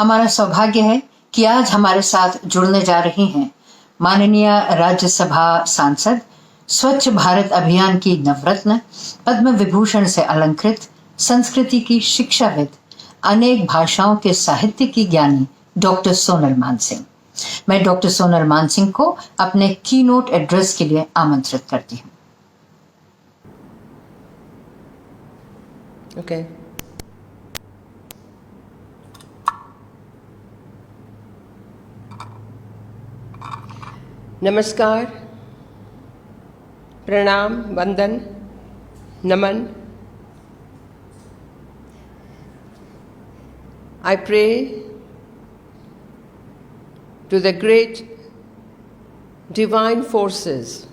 हमारा सौभाग्य है कि आज हमारे साथ जुड़ने जा रही हैं माननीय राज्यसभा सांसद, स्वच्छ भारत अभियान की नवरत्न, पद्म विभूषण से अलंकृत, संस्कृति की शिक्षाविद, अनेक भाषाओं के साहित्य की ज्ञानी डॉक्टर सोनल मानसिंह। मैं डॉक्टर सोनल मानसिंह को अपने कीनोट एड्रेस के लिए आमंत्रित करती हूँ। Okay. नमस्कार, प्रणाम, वंदन, नमन. I pray to the great divine forces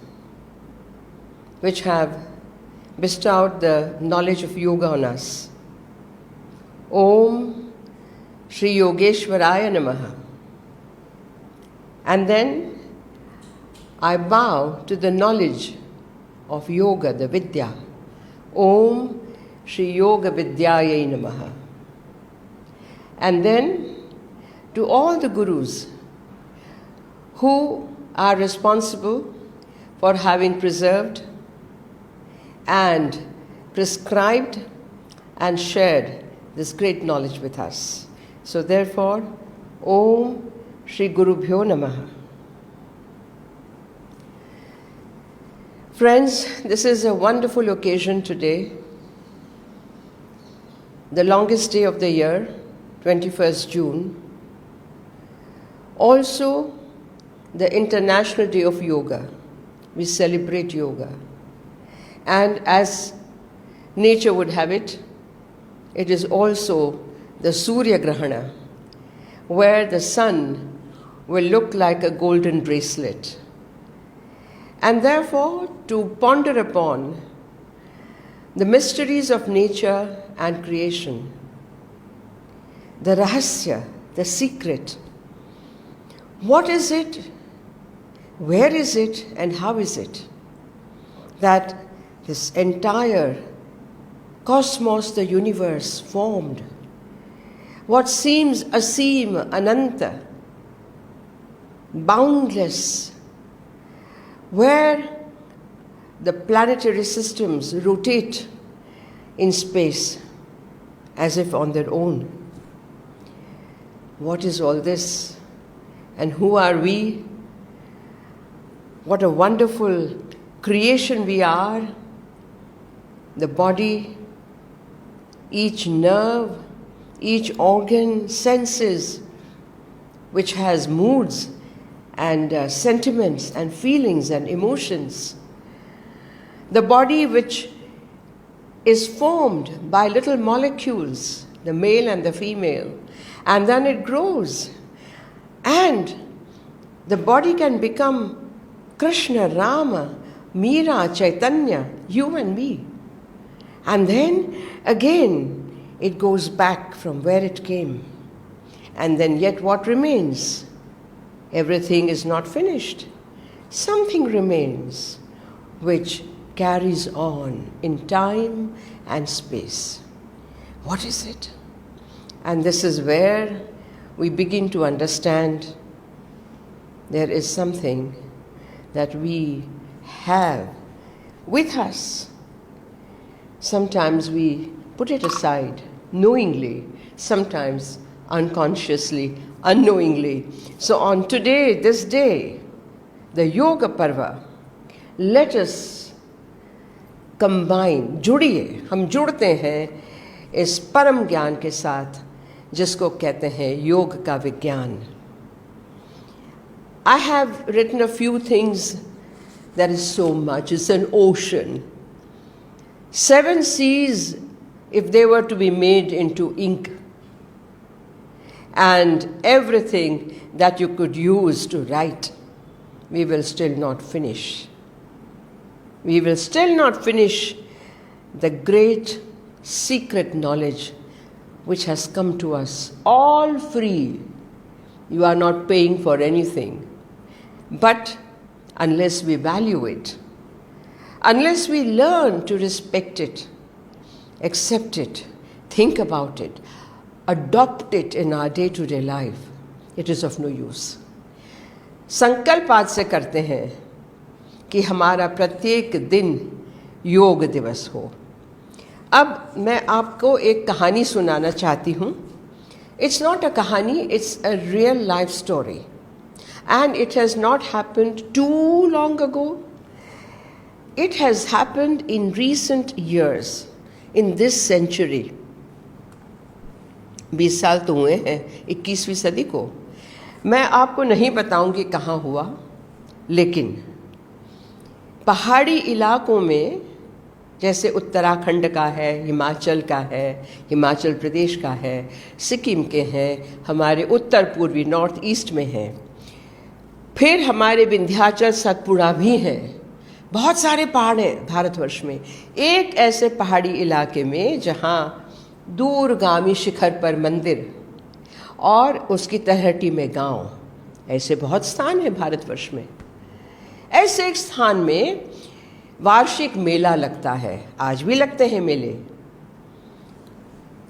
which have bestowed the knowledge of yoga on us. Om Shri Yogeshwaraya Namaha. And then I bow to the knowledge of yoga, the Vidya. Om Shri Yoga Vidyaya Namaha. And then to all the gurus who are responsible for having preserved and prescribed and shared this great knowledge with us. So therefore, Om Shri Gurubhyo Namaha. Friends, this is a wonderful occasion today, the longest day of the year, 21st June. Also, the International Day of Yoga. We celebrate yoga. And as nature would have it, it is also the Surya Grahana, where the sun will look like a golden bracelet. And therefore, to ponder upon the mysteries of nature and creation, the rahasya, the secret, what is it, where is it, and how is it that this entire cosmos, the universe, formed? What seems aseem, ananta, boundless, where the planetary systems rotate in space as if on their own. What is all this? And who are we? What a wonderful creation we are. The body, each nerve, each organ, senses, which has moods and sentiments and feelings and emotions. The body which is formed by little molecules, the male and the female, and then it grows. And the body can become Krishna, Rama, Meera, Chaitanya, you and me. And then again it goes back from where it came. And then yet what remains? Everything is not finished. Something remains which carries on in time and space. What is it? And this is where we begin to understand there is something that we have with us. Sometimes we put it aside knowingly, sometimes unconsciously, unknowingly. So on today, this day, the Yoga Parva, let us combine, जुड़िए, हम जुड़ते हैं इस परम ज्ञान के साथ जिसको कहते हैं योग का विज्ञान. I have written a few things. There is so much. It's an ocean. 7 seas, if they were to be made into ink, and everything that you could use to write, we will still not finish. We will still not finish the great secret knowledge which has come to us, all free. You are not paying for anything. But unless we value it, unless we learn to respect it, accept it, think about it, adopt it in our day-to-day life, it is of no use. संकल्प आज से करते हैं कि हमारा प्रत्येक दिन योग दिवस हो। अब मैं आपको एक कहानी सुनाना चाहती हूँ। It's not a कहानी, it's a real life story. And it has not happened too long ago. It has happened in recent years, in this century. 20 साल तो हुए हैं 21वीं सदी को। मैं आपको नहीं बताऊंगी कहाँ हुआ, लेकिन पहाड़ी इलाकों में, जैसे उत्तराखंड का है, हिमाचल का है, हिमाचल प्रदेश का है, सिक्किम के हैं, हमारे उत्तर पूर्वी नॉर्थ ईस्ट में हैं, फिर हमारे विंध्याचल सतपुड़ा भी हैं। बहुत सारे पहाड़ हैं भारतवर्ष में। एक ऐसे पहाड़ी इलाके में जहाँ दूरगामी शिखर पर मंदिर और उसकी तलहटी में गांव, ऐसे बहुत स्थान हैं भारतवर्ष में। ऐसे एक स्थान में वार्षिक मेला लगता है, आज भी लगते हैं मेले।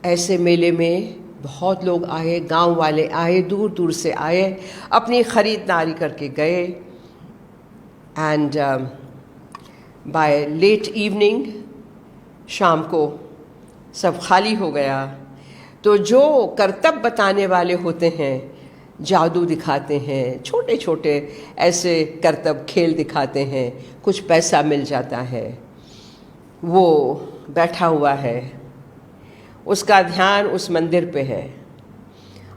ऐसे मेले में बहुत लोग आए, गांव वाले आए, दूर दूर से आए, अपनी ख़रीदारी करके गए। एंड बाय लेट इवनिंग, शाम को सब खाली हो गया। तो जो करतब बताने वाले होते हैं, जादू दिखाते हैं, छोटे छोटे ऐसे करतब खेल दिखाते हैं, कुछ पैसा मिल जाता है। वो बैठा हुआ है, उसका ध्यान उस मंदिर पे है,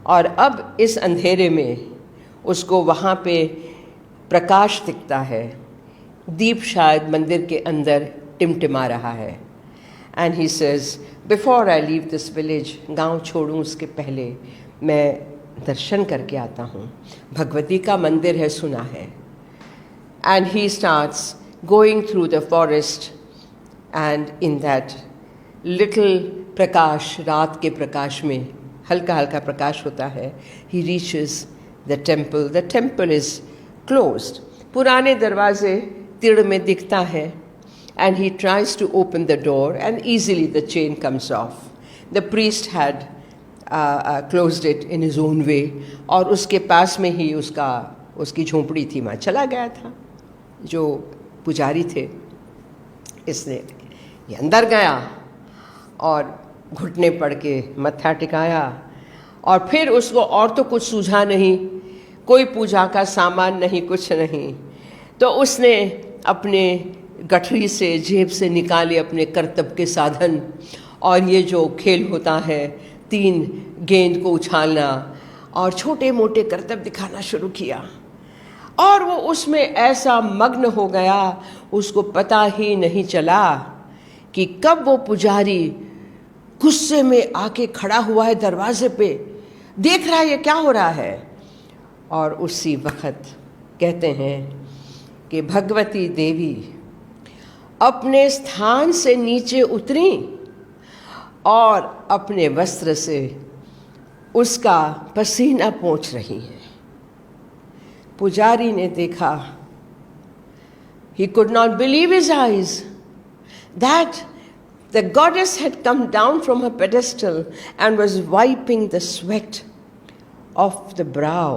और अब इस अंधेरे में उसको वहाँ पे प्रकाश दिखता है। दीप शायद मंदिर के अंदर टिमटिमा रहा है। And he says, before I leave this village, गांव छोड़ूं उसके पहले मैं दर्शन करके आता हूँ। भगवती का मंदिर है, सुना है। And he starts going through the forest, and in that little प्रकाश, रात के प्रकाश में हल्का हल्का प्रकाश होता है, he reaches the temple. The temple is closed. पुराने दरवाजे तिड़ में दिखता है। And he tries to open the door and easily the chain comes off. The priest had closed it in his own way, और उसके पास में ही उसकी झोंपड़ी थी, वहाँ चला गया था जो पुजारी थे। इसने ये अंदर गया और घुटने पड़ के मत्था टिकाया, और फिर उसको और तो कुछ सूझा नहीं, कोई पूजा का सामान नहीं, कुछ नहीं। तो उसने अपने गठरी से, जेब से निकाले अपने करतब के साधन, और ये जो खेल होता है, 3 गेंद को उछालना और छोटे मोटे करतब दिखाना शुरू किया। और वो उसमें ऐसा मग्न हो गया, उसको पता ही नहीं चला कि कब वो पुजारी गुस्से में आके खड़ा हुआ है दरवाजे पे, देख रहा है ये क्या हो रहा है। और उसी वक्त कहते हैं कि भगवती देवी अपने स्थान से नीचे उतरी और अपने वस्त्र से उसका पसीना पोंछ रही है। पुजारी ने देखा, he could not believe his eyes that the goddess had come down from her pedestal and was wiping the sweat off the brow.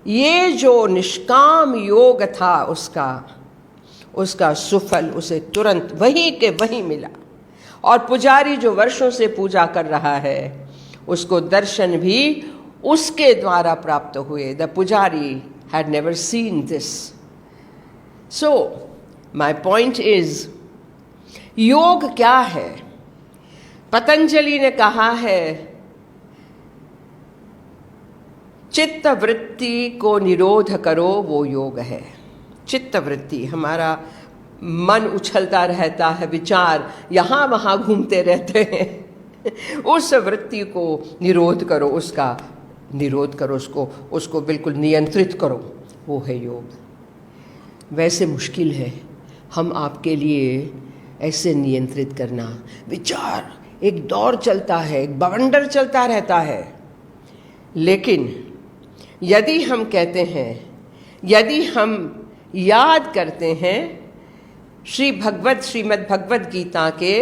ये जो निष्काम योग था उसका सुफल उसे तुरंत वहीं के वहीं मिला। और पुजारी जो वर्षों से पूजा कर रहा है, उसको दर्शन भी उसके द्वारा प्राप्त हुए। द पुजारी had never seen this. So my point is, योग क्या है? पतंजलि ने कहा है, चित्त वृत्ति को निरोध करो, वो योग है। चित्त वृत्ति, हमारा मन उछलता रहता है, विचार यहाँ वहाँ घूमते रहते हैं। उस वृत्ति को निरोध करो, उसका निरोध करो, उसको बिल्कुल नियंत्रित करो, वो है योग। वैसे मुश्किल है हम आपके लिए ऐसे नियंत्रित करना। विचार एक दौर चलता है, एक बवंडर चलता रहता है। लेकिन यदि हम कहते हैं, यदि हम याद करते हैं श्रीमद् भगवत गीता के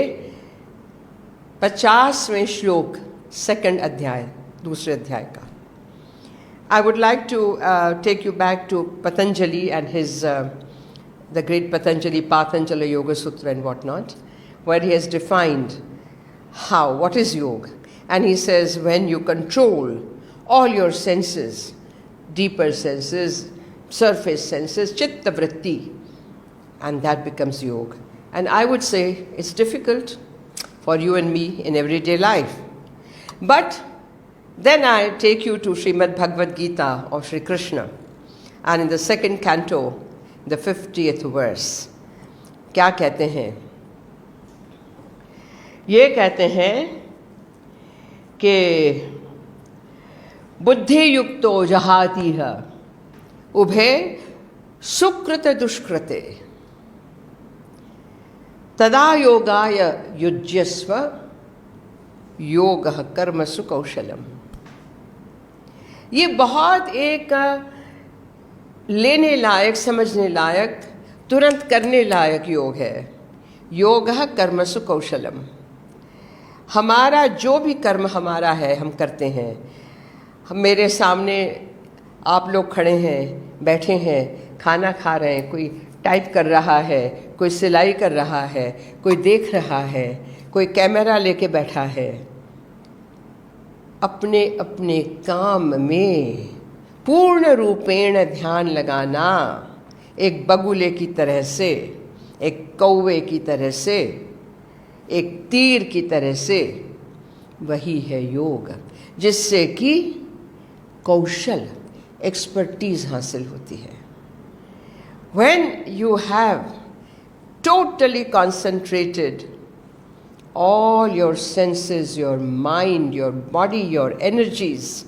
50वें श्लोक 2nd अध्याय, दूसरे अध्याय का. I would like to take you back to Patanjali and his, the great Patanjali, Patanjali Yoga Sutra and whatnot, where he has defined what is yoga. And he says, when you control all your senses, deeper senses, surface senses, chitta vritti, and that becomes yoga. And I would say it's difficult for you and me in everyday life. But then I take you to Srimad Bhagavad Gita of Sri Krishna, and in the 2nd canto, the 50th verse, क्या कहते हैं? ये कहते हैं कि बुद्धि युक्तो जहातिह उभे सुकृत दुष्कृते तदा योगाय युज्यस्व योगः कर्मसु कौशलम. ये बहुत एक लेने लायक, समझने लायक, तुरंत करने लायक योग है. योगः कर्मसु कौशलम. हमारा जो भी कर्म हमारा है, हम करते हैं. हम, मेरे सामने आप लोग खड़े हैं, बैठे हैं, खाना खा रहे हैं, कोई टाइप कर रहा है, कोई सिलाई कर रहा है, कोई देख रहा है, कोई कैमरा लेके बैठा है. अपने अपने काम में पूर्ण रूपेण ध्यान लगाना, एक बगुले की तरह से, एक कौवे की तरह से, एक तीर की तरह से, वही है योग, जिससे कि कौशल, एक्सपर्टीज हासिल होती है. When you have totally concentrated all your senses, your mind, your body, your energies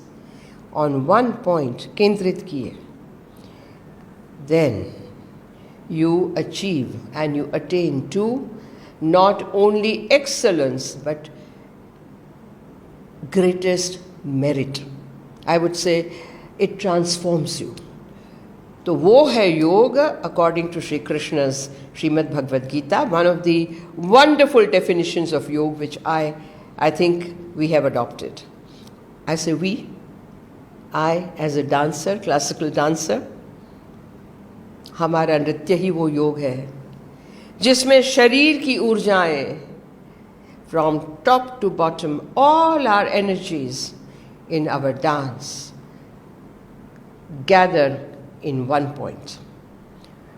on one point, केंद्रित किए, then you achieve and you attain to not only excellence but greatest merit. I would say it transforms you. तो वो है योग according to Sri Krishna's Srimad Bhagavad Gita, one of the wonderful definitions of yoga which I think we have adopted. I say we, I as a dancer, classical dancer, हमारा नृत्य ही वो योग है जिसमें शरीर की ऊर्जाएं from top to bottom, all our energies in our dance gather in one point.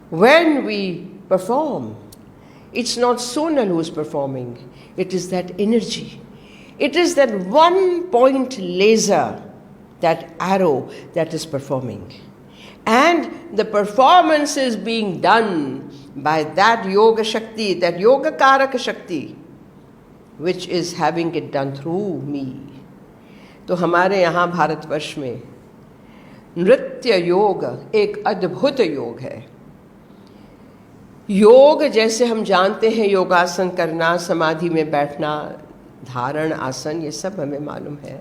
When we perform, it's not Sonal who's performing, it is that energy. It is that one point laser, that arrow that is performing. And the performance is being done by that yoga shakti, that yoga karaka shakti, which is having it done through me. तो हमारे यहाँ भारतवर्ष में नृत्य योग एक अद्भुत योग है. योग जैसे हम जानते हैं, योगासन करना, समाधि में बैठना, धारण आसन, ये सब हमें मालूम है,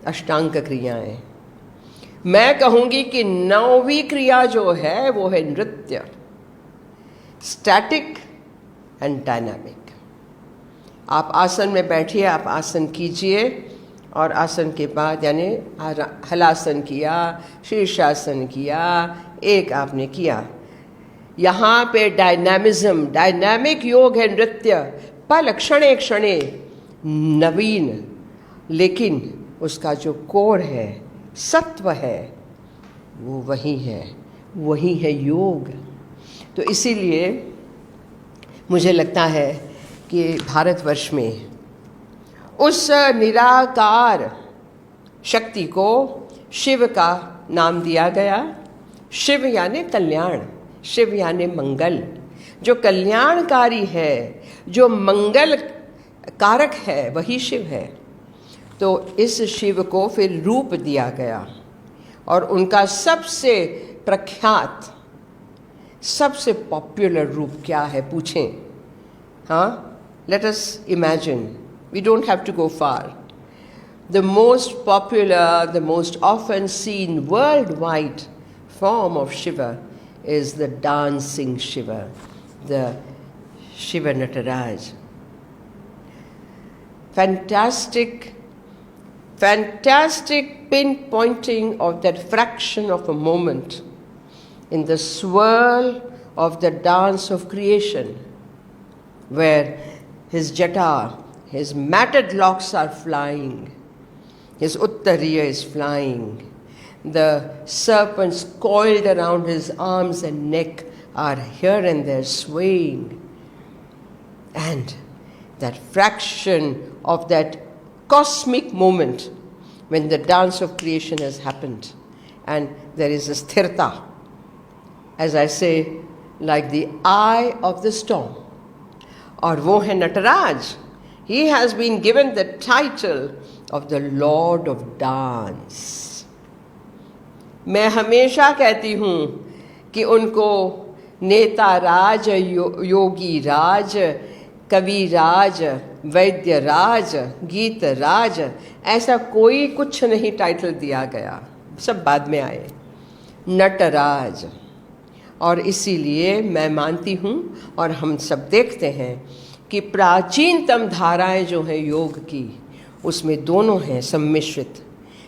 अष्टांग क्रियाएं. मैं कहूंगी कि 9वीं क्रिया जो है वो है नृत्य, स्टैटिक एंड डायनामिक. आप आसन में बैठिए, आप आसन कीजिए, और आसन के बाद यानी हलासन किया, शीर्षासन किया, एक आपने किया. यहाँ पे डायनामिज्म, डायनामिक योग है नृत्य, पल क्षणे क्षणे नवीन, लेकिन उसका जो कोर है, सत्व है, वो वही है योग. तो इसीलिए मुझे लगता है कि भारतवर्ष में उस निराकार शक्ति को शिव का नाम दिया गया. शिव यानी कल्याण, शिव यानी मंगल. जो कल्याणकारी है, जो मंगल कारक है, वही शिव है. तो इस शिव को फिर रूप दिया गया, और उनका सबसे प्रख्यात, सबसे पॉपुलर रूप क्या है पूछें? हाँ, let us imagine. We don't have to go far. The most popular, the most often seen worldwide form of Shiva is the dancing Shiva, the Shiva Nataraj. fantastic pinpointing of that fraction of a moment in the swirl of the dance of creation, where his jata, his matted locks are flying, his uttariya is flying, the serpents coiled around his arms and neck are here and there swaying, and that fraction of that cosmic moment when the dance of creation has happened and there is a sthirta, as I say, like the eye of the storm. Or wo hai Nataraj. He has been given the title of the Lord of Dance. मैं हमेशा कहती हूँ कि उनको नेता राज, योगी राज, कवि राज, वैद्य राज, गीत राज, ऐसा कोई कुछ नहीं टाइटल दिया गया, सब बाद में आए, नटराज। और इसीलिए मैं मानती हूँ और हम सब देखते हैं कि प्राचीनतम धाराएं जो हैं योग की, उसमें दोनों हैं सम्मिश्रित।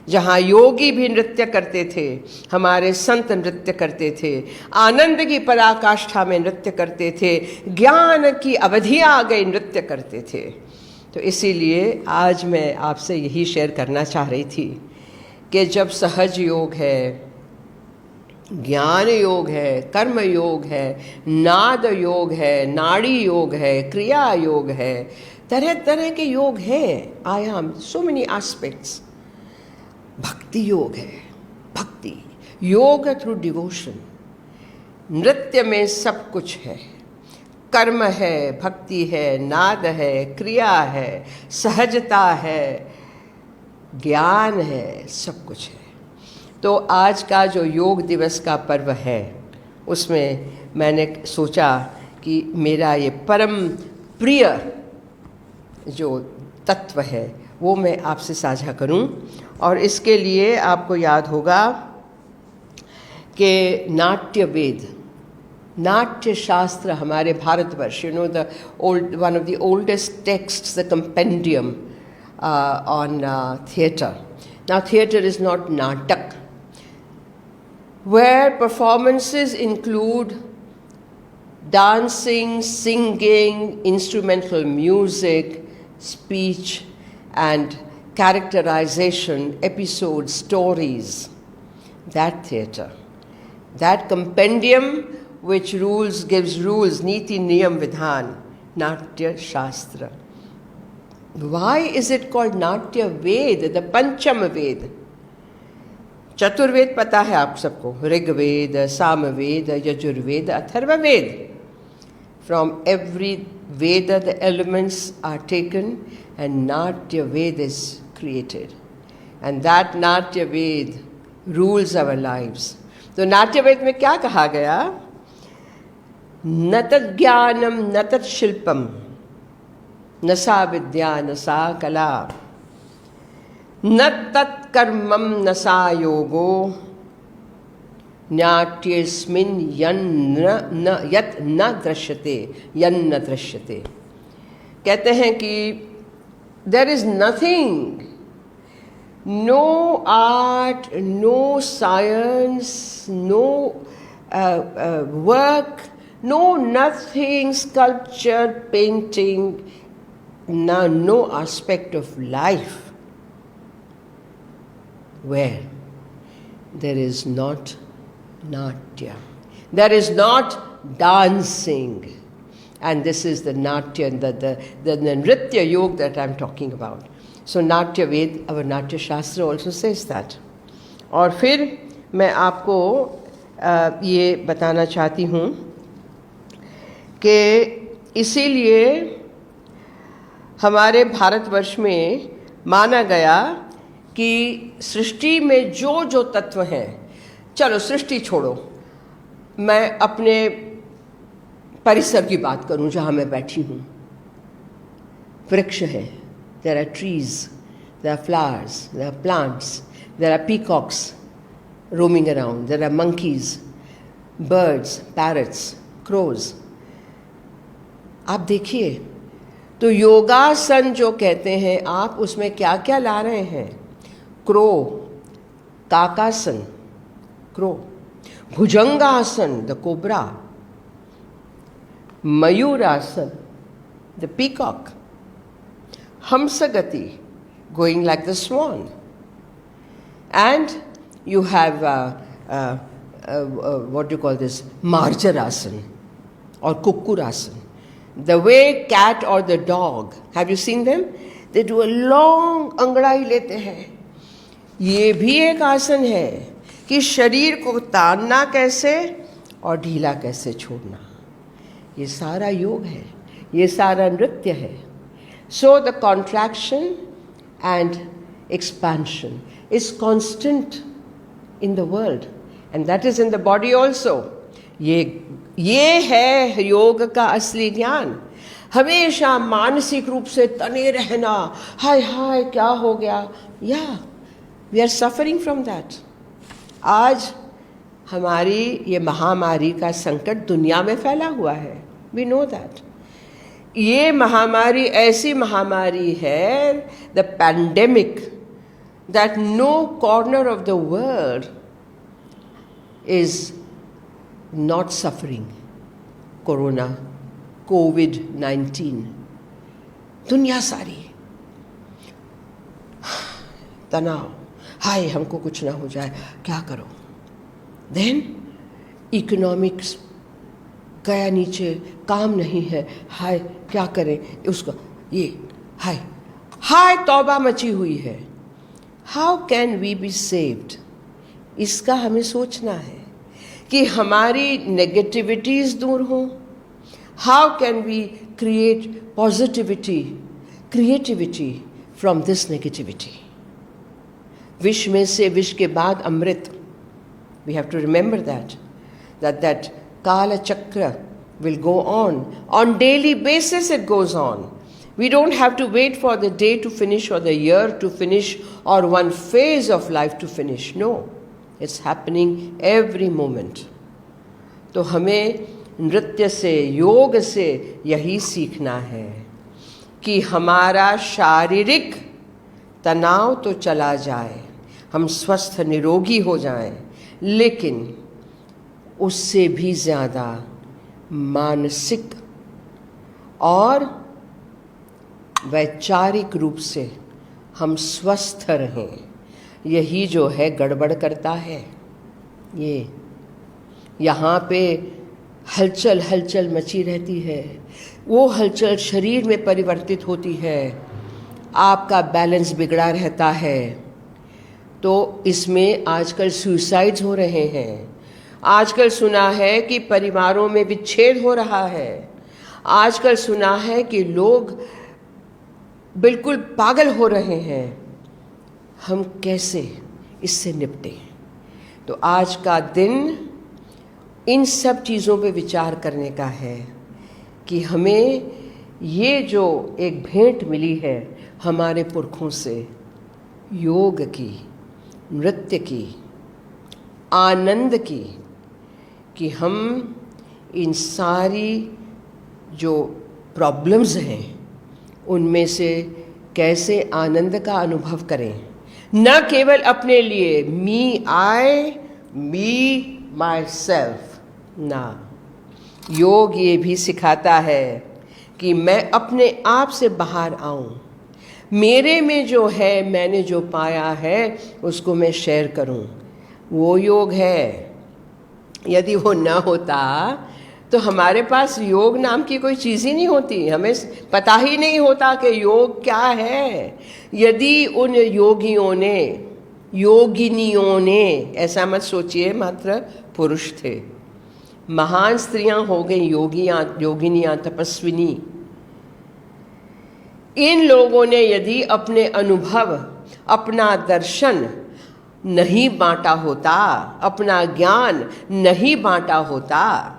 जहाँ योगी भी नृत्य करते थे, हमारे संत नृत्य करते थे, आनंद की पराकाष्ठा में नृत्य करते थे, ज्ञान की अवधियाँ आ गई नृत्य करते थे। तो इसीलिए आज मैं आपसे यही शेयर करना चाह रही थी कि जब सहज योग है, ज्ञान योग है, कर्म योग है, नाद योग है, नाड़ी योग है, क्रिया योग है, तरह तरह के योग हैं, आयाम, सो मेनी एस्पेक्ट्स। भक्ति योग है, भक्ति योग थ्रू डिवोशन। नृत्य में सब कुछ है, कर्म है, भक्ति है, नाद है, क्रिया है, सहजता है, ज्ञान है, सब कुछ है। तो आज का जो योग दिवस का पर्व है, उसमें मैंने सोचा कि मेरा ये परम प्रिय जो तत्व है वो मैं आपसे साझा करूं। और इसके लिए आपको याद होगा कि नाट्य वेद, नाट्य शास्त्र हमारे Bharatvarsh, you know the old one of the oldest texts, the compendium on theatre. Now theatre is not natak, where performances include dancing, singing, instrumental music, speech and characterization, episodes, stories. That theatre, that compendium which gives rules, niti niyam vidhan, natya shastra. Why is it called natya ved, the pancham ved? चतुर्वेद पता है आप सबको, Rigveda, Samaveda, Yajurveda, Atharvaveda. From every Veda the elements are taken and Natya Ved is created. And that Natya Ved rules our lives. तो नाट्य वेद में क्या कहा गया? न तत् ज्ञानम न तत् शिल्पम न सा विद्या न सा कला न तत् कर्मम न सा योगो नाट्यस्मिन् यत् न दृश्यते यन्न दृश्यते। कहते हैं कि there is nothing, no art, no science, no work, no nothing, sculpture, painting, no aspect of life where there is not natya, there is not dancing. And this is the natya, the nritya yoga that I'm talking about. So Natya Ved, our Natya Shastra also says that. और फिर मैं आपको ये बताना चाहती हूँ कि इसीलिए हमारे भारतवर्ष में माना गया कि सृष्टि में जो जो तत्व हैं, चलो सृष्टि छोड़ो, मैं अपने परिसर की बात करूं जहां मैं बैठी हूं। वृक्ष है, there are trees, there are flowers, there are plants, there are peacocks roaming around, there are monkeys, birds, parrots, crows. आप देखिए तो योगासन जो कहते हैं आप, उसमें क्या क्या ला रहे हैं? Crow, kakasana, crow, bhujangasana, the cobra, mayurasana, the peacock, hamsagati, going like the swan, and you have what do you call this, marjarasan or kukkurasan, the way cat or the dog, have you seen them? They do a long अंगड़ाई लेते हैं. ये भी एक आसन है कि शरीर को तानना कैसे और ढीला कैसे छोड़ना. ये सारा योग है, ये सारा नृत्य है. So the contraction and expansion is constant in the world, and that is in the body also. ये है योग का असली ज्ञान. हमेशा मानसिक रूप से तने रहना, हाय हाय क्या हो गया, या we are suffering from that. आज हमारी ये महामारी का संकट दुनिया में फैला हुआ है, वी नो दैट. ये महामारी ऐसी महामारी है, the pandemic, that no corner of the world is not suffering. Corona, कोविड-19, दुनिया सारी तनाव, हाय हमको कुछ ना हो जाए, क्या करो. देन इकोनॉमिक्स गया नीचे, काम नहीं है, हाय क्या करें उसका, ये हाय हाय तौबा मची हुई है. How can we be saved? इसका हमें सोचना है कि हमारी नेगेटिविटीज दूर हों. How can we create positivity, creativity from this negativity. विष में से विष के बाद अमृत. We have to remember that Kala Chakra will go on. On daily basis it goes on. We don't have to wait for the day to finish or the year to finish or one phase of life to finish. No, it's happening every moment. तो हमें नृत्य से, योग से यही सीखना है कि हमारा शारीरिक तनाव तो चला जाए, हम स्वस्थ निरोगी हो जाएं, लेकिन उससे भी ज़्यादा मानसिक और वैचारिक रूप से हम स्वस्थ रहें. यही जो है गड़बड़ करता है. ये यहाँ पे हलचल हलचल मची रहती है, वो हलचल शरीर में परिवर्तित होती है, आपका बैलेंस बिगड़ा रहता है. तो इसमें आजकल सुसाइड्स हो रहे हैं. आजकल सुना है कि परिवारों में विच्छेद हो रहा है. आजकल सुना है कि लोग बिल्कुल पागल हो रहे हैं. हम कैसे इससे निपटें? तो आज का दिन इन सब चीज़ों पे विचार करने का है कि हमें ये जो एक भेंट मिली है हमारे पुरखों से, योग की, नृत्य की, आनंद की, कि हम इन सारी जो प्रॉब्लम्स हैं उनमें से कैसे आनंद का अनुभव करें. न केवल अपने लिए, मी आई, मी माई सेल्फ, ना. योग ये भी सिखाता है कि मैं अपने आप से बाहर आऊं, मेरे में जो है, मैंने जो पाया है उसको मैं शेयर करूं. वो योग है. यदि वो न होता तो हमारे पास योग नाम की कोई चीज़ ही नहीं होती. हमें पता ही नहीं होता कि योग क्या है. यदि उन योगियों ने, योगिनियों ने, ऐसा मत सोचिए मात्र पुरुष थे, महान स्त्रियां हो गई योगियां, योगिनियां, तपस्विनी. इन लोगों ने यदि अपने अनुभव, अपना दर्शन नहीं बांटा होता, अपना ज्ञान नहीं बांटा होता,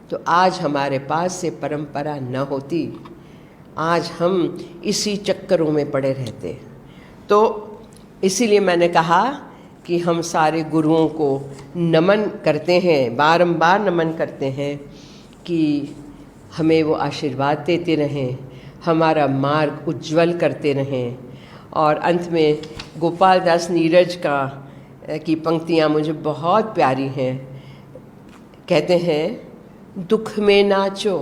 तो आज हमारे पास से परंपरा न होती. आज हम इसी चक्करों में पड़े रहते. तो इसीलिए मैंने कहा कि हम सारे गुरुओं को नमन करते हैं, बारंबार नमन करते हैं कि हमें वो आशीर्वाद देते रहें, हमारा मार्ग उज्जवल करते रहें। और अंत में गोपाल दास नीरज की पंक्तियाँ मुझे बहुत प्यारी हैं। कहते हैं, दुख में नाचो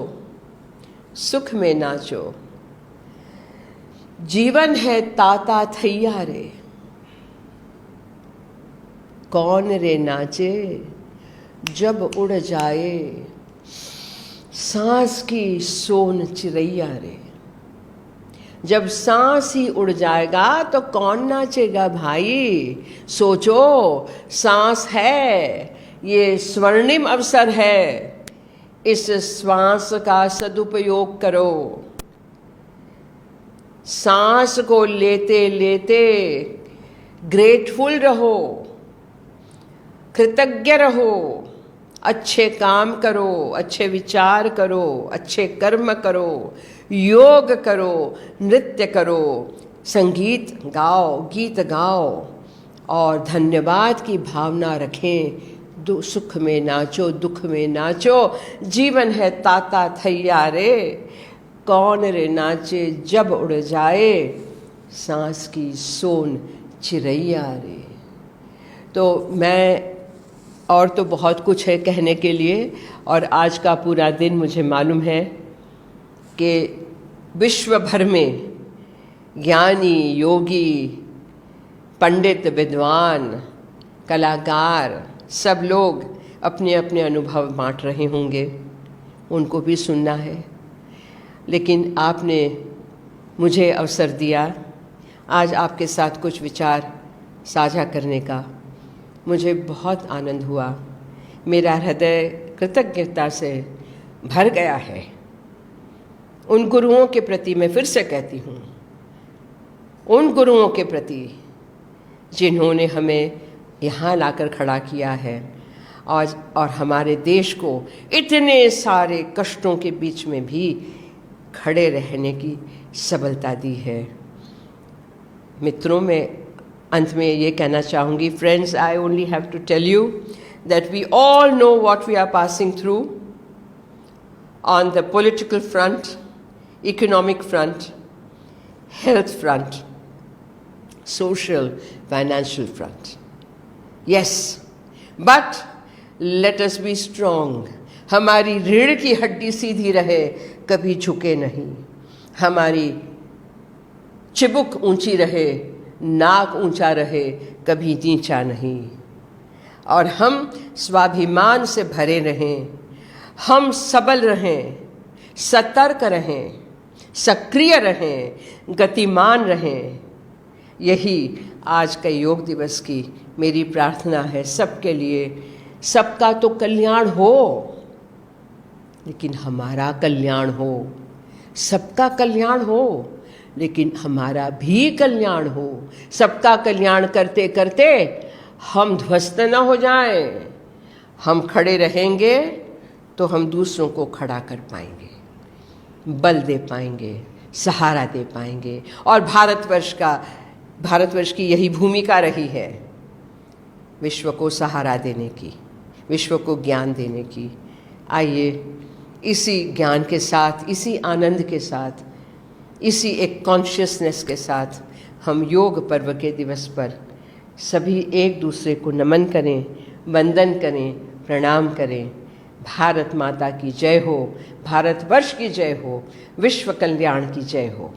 सुख में नाचो, जीवन है ताता थैया रे, कौन रे नाचे जब उड़ जाए सांस की सोन चिरैया रे। जब सांस ही उड़ जाएगा तो कौन नाचेगा भाई। सोचो, सांस है, ये स्वर्णिम अवसर है, इस श्वास का सदुपयोग करो। सांस को लेते लेते ग्रेटफुल रहो, कृतज्ञ रहो, अच्छे काम करो, अच्छे विचार करो, अच्छे कर्म करो, योग करो, नृत्य करो, संगीत गाओ, गीत गाओ और धन्यवाद की भावना रखें। सुख में नाचो, दुख में नाचो, जीवन है ताता थैया रे, कौन रे नाचे जब उड़ जाए सांस की सोन चिरैया रे। तो मैं और तो बहुत कुछ है कहने के लिए, और आज का पूरा दिन मुझे मालूम है कि विश्व भर में ज्ञानी, योगी, पंडित, विद्वान, कलाकार सब लोग अपने अपने अनुभव बांट रहे होंगे, उनको भी सुनना है। लेकिन आपने मुझे अवसर दिया आज आपके साथ कुछ विचार साझा करने का, मुझे बहुत आनंद हुआ। मेरा हृदय कृतज्ञता से भर गया है उन गुरुओं के प्रति। मैं फिर से कहती हूँ, उन गुरुओं के प्रति जिन्होंने हमें यहाँ लाकर खड़ा किया है आज, और हमारे देश को इतने सारे कष्टों के बीच में भी खड़े रहने की सबलता दी है। मित्रों, मैं अंत में ये कहना चाहूँगी, friends, I only have to tell you that we all know what we are passing through on the political front, economic front, health front, social, financial front. Yes, but let us be strong. हमारी रीढ़ की हड्डी सीधी रहे, कभी झुके नहीं। हमारी चिबुक ऊंची रहे, नाक ऊंचा रहे, कभी नीचा नहीं। और हम स्वाभिमान से भरे रहें, हम सबल रहें, सतर्क रहें, सक्रिय रहें, गतिमान रहें। यही आज के योग दिवस की मेरी प्रार्थना है सबके लिए। सबका तो कल्याण हो, लेकिन हमारा कल्याण हो। सबका कल्याण हो, लेकिन हमारा भी कल्याण हो। सबका कल्याण करते करते हम ध्वस्त न हो जाएं। हम खड़े रहेंगे तो हम दूसरों को खड़ा कर पाएंगे, बल दे पाएंगे, सहारा दे पाएंगे। और भारतवर्ष की यही भूमिका रही है, विश्व को सहारा देने की, विश्व को ज्ञान देने की। आइए इसी ज्ञान के साथ, इसी आनंद के साथ, इसी एक कॉन्शियसनेस के साथ हम योग पर्व के दिवस पर सभी एक दूसरे को नमन करें, वंदन करें, प्रणाम करें। भारत माता की जय हो, भारतवर्ष की जय हो, विश्व कल्याण की जय हो।